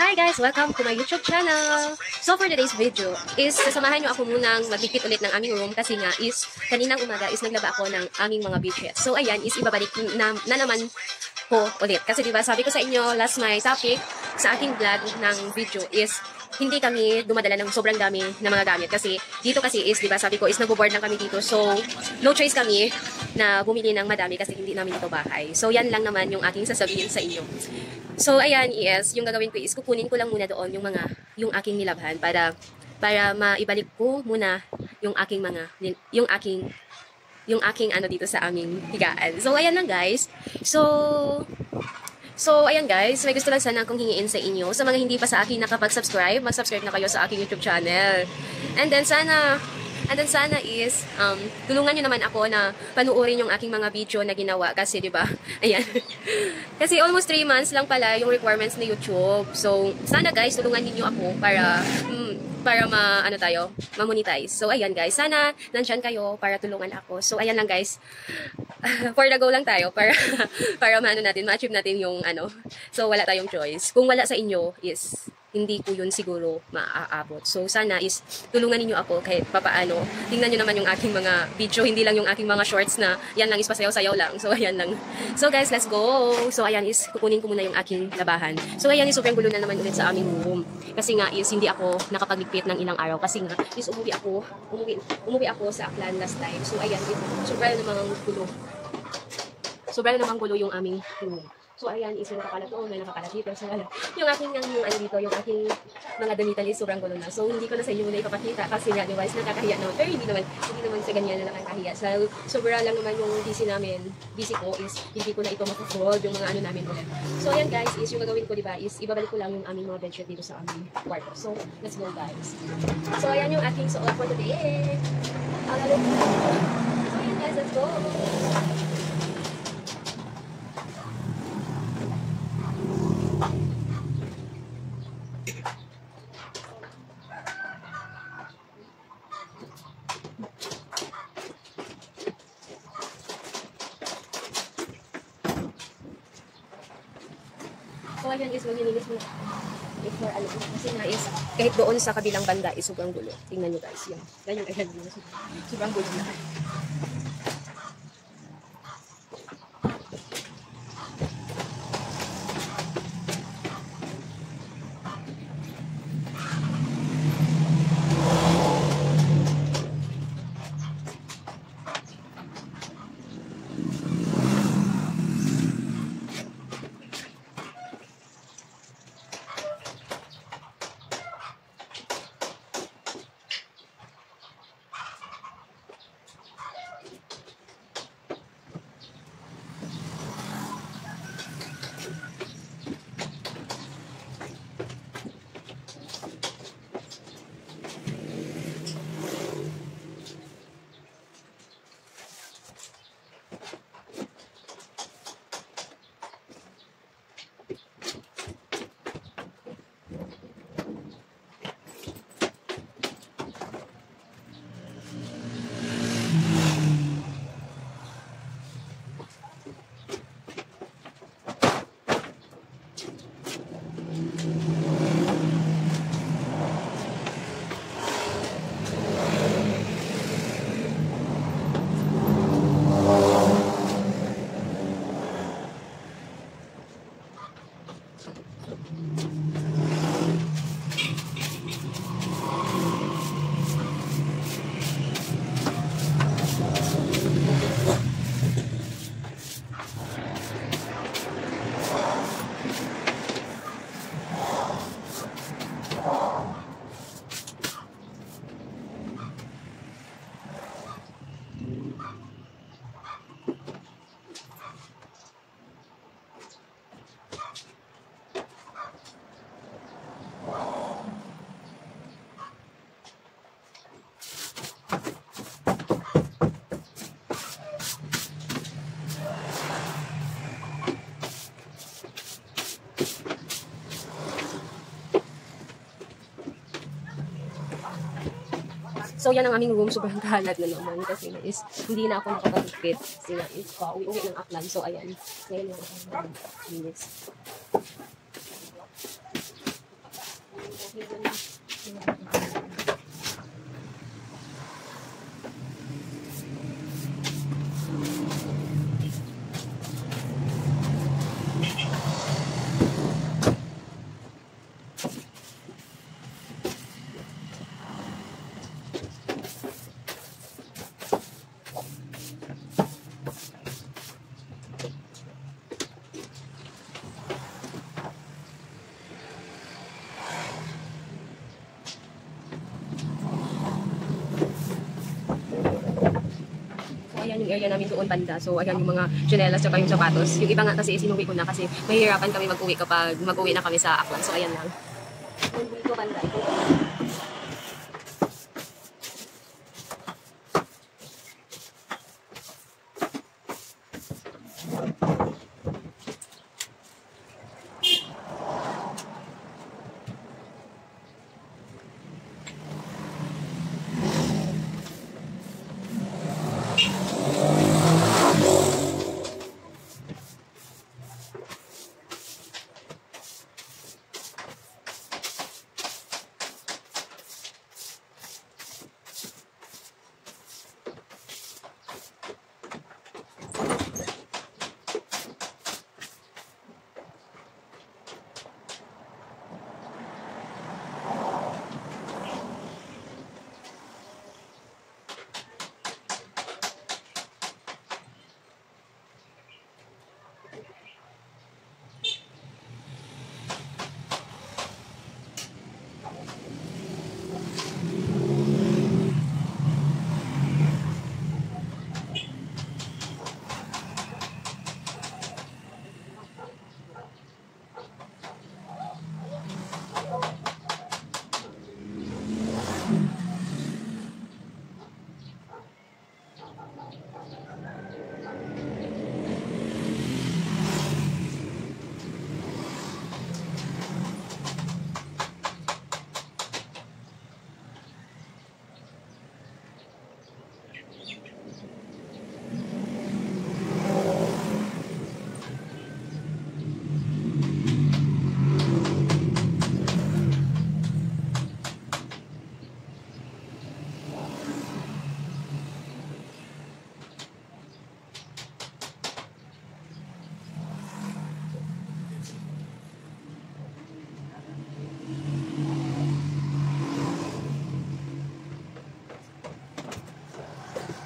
Hi guys! Welcome to my YouTube channel! So for today's video is sasamahan nyo ako munang maglikpit ulit ng aming room kasi nga is kaninang umaga is naglaba ako ng aming mga bedsheets. So ayan is ibabalik na naman ko ulit. Kasi diba sabi ko sa inyo last my topic sa aking vlog ng video is hindi kami dumadala ng sobrang dami na mga gamit kasi dito kasi is diba sabi ko is nagbo-board lang kami dito, so no choice kami na bumili ng madami kasi hindi namin ito bahay. So yan lang naman yung aking sasabihin sa inyo. So ayan, yes, yung gagawin ko is kukunin ko lang muna doon yung aking nilabhan para maibalik ko muna yung aking yung aking ano dito sa aming higaan. So ayan lang guys. So ayan guys, may gusto lang sana akong hingiin sa inyo. Sa mga hindi pa sa akin nakapag-subscribe, mag-subscribe na kayo sa aking YouTube channel. And then sana is tulungan niyo naman ako na panuorin yung aking mga video na ginawa kasi 'di ba? Ayan. Kasi almost 3 months lang pala yung requirements ni YouTube. So sana guys, tulungan niyo ako para ma-monetize. So ayan guys, sana nandiyan kayo para tulungan ako. So ayan lang guys. For the go lang tayo para ma-achieve natin yung ano. So wala tayong choice. Kung wala sa inyo is hindi ko yun siguro maaabot. So sana is tulungan niyo ako kahit papaano. Tingnan niyo naman yung aking mga video, hindi lang yung aking mga shorts na yan lang is pasayaw-sayaw lang. So ayan lang. So guys, let's go. So ayan is kukunin ko muna yung aking labahan. So ayan is sobrang gulo na naman ulit sa aming room. Kasi nga is hindi ako nakapagligpit ng ilang araw kasi nga is umuwi ako sa Aklan last time. So ayan, sobrang namang gulo yung aming room. So ayan, is nakakalat doon, may nakakalat dito. So yung aking mga damitan is sobrang gulo na. So hindi ko na sa inyo muna ipapakita kasi nga device nakakahiya naman. Pero hindi naman sa ganyan na nakakahiya. So sobra lang naman yung busy ko is hindi ko na ito makufold yung mga ano namin ulit. So ayan guys, is yung gagawin ko diba is ibabalik ko lang yung aming mga bedsheet dito sa aming kwarto. So let's go guys. So ayan yung aking suot for today. So ayan guys, let's go. So ayan is maglilinis mo before ano kasi nga is kahit doon sa kabilang banda is sobrang gulo. Tingnan nyo guys yan. Ganyan ayan sobrang gulo na. So yan ang aming room, sobrang kalat na naman kasi na is hindi na ako nakapag-fit kasi na is uwi ng Aklan. So ayan, ngayon lang ako minutes. area namin doon banda. So, ayan yung mga tsinelas tsaka yung sapatos. Yung iba nga kasi isinuwi ko na kasi mahihirapan kami mag-uwi kapag mag-uwi na kami sa Aklan. So, ayan lang. Dito banda. Ito.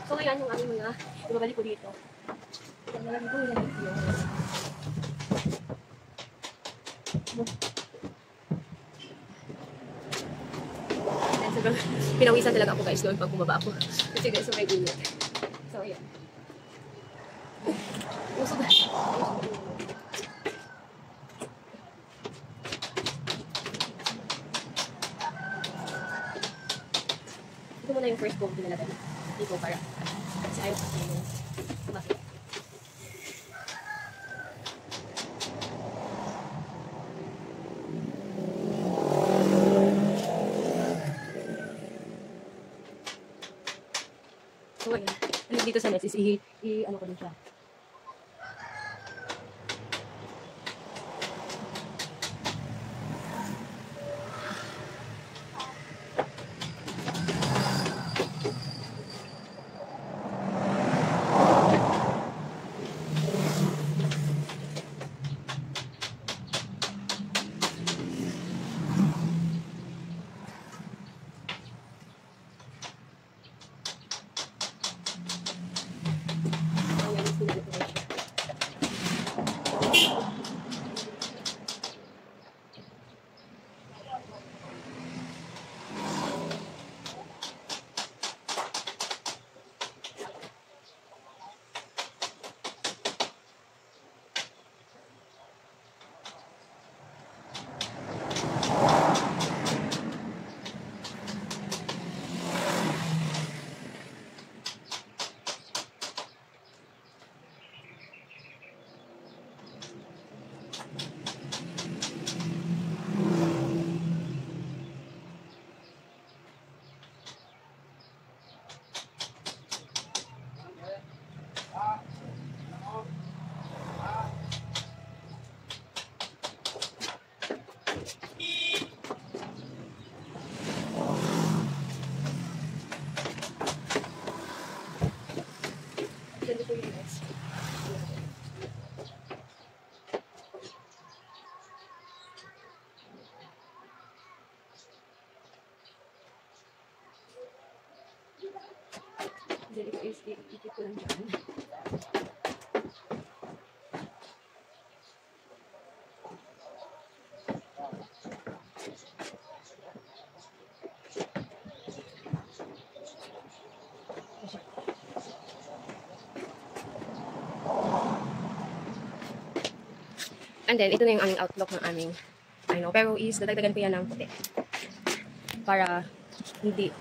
So, ayan yung aming mga ibabalik ko dito. Nalagay ko yung sobrang pinawisan talaga ako guys doon pag bumaba ako. Kasi guys, sobrang init. So, ayan. Usog. Ito muna yung first comb nilagay. Dito para. Kasi ayaw kasi yung kumakit. So, ayan. Dito sa net is ano ko din siya. Then ito is ikit ko lang dyan. And then, ito na yung aming outlook ng aming, pero is, dadagdagan ko yan ng puti. Para, hindi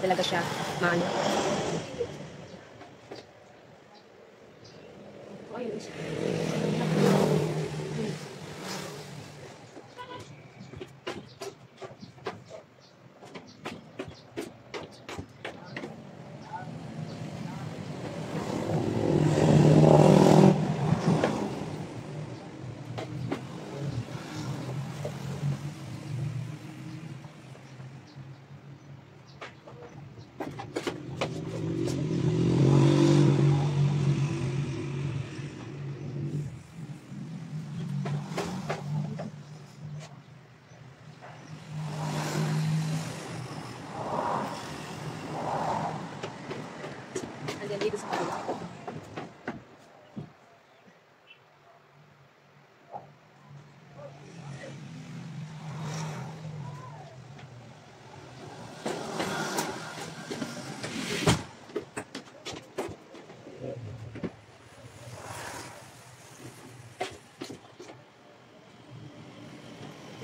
talaga siya, maano. Ayun is. Dito sa kanila.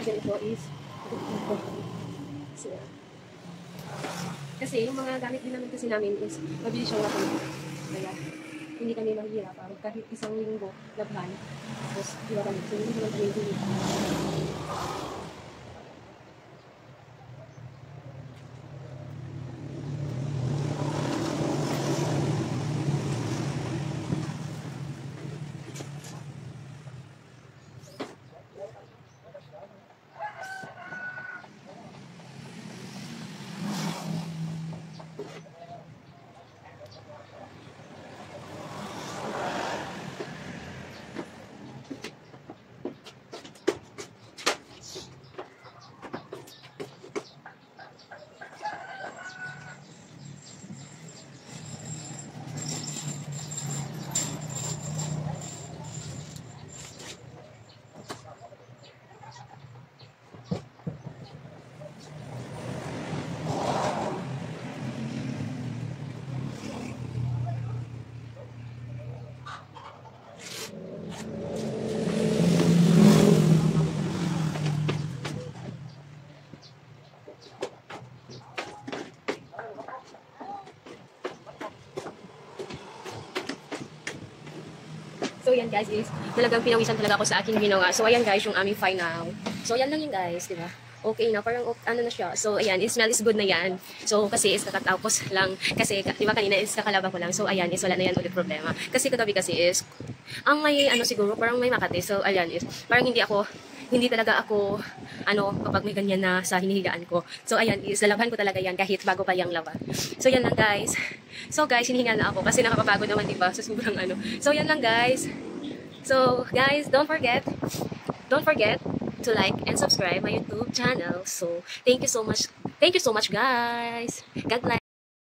Ganito is kasi yung mga gamit din naman kasi namin is mabilis siyang mapuno. Kaya hindi kami mahihirapan kahit isang linggo labhan. Tapos di ba kami, so hindi naman kami hihirap. So yan guys is talagang pinawisan talaga ako sa aking ginawa. So ayan guys yung aming final. So yan lang yun guys, di ba? Okay na, parang ano na siya. So ayan, it smell is good na yan. So kasi is kakatapos lang, kasi di ba kanina is kakalaba ko lang. So ayan is wala na yan ulit problema. Kasi kagabi kasi is, ang may siguro, parang may makati. So ayan is, parang hindi talaga ako, kapag may ganyan na sa hinihigaan ko. So ayan is, lalabhan ko talaga yan kahit bago pa yung laba. So yan lang guys. So guys, hinihinga na ako kasi nakakapagod naman diba sa sobrang So yan lang guys. So guys, don't forget to like and subscribe my YouTube channel. So thank you so much guys. God bless.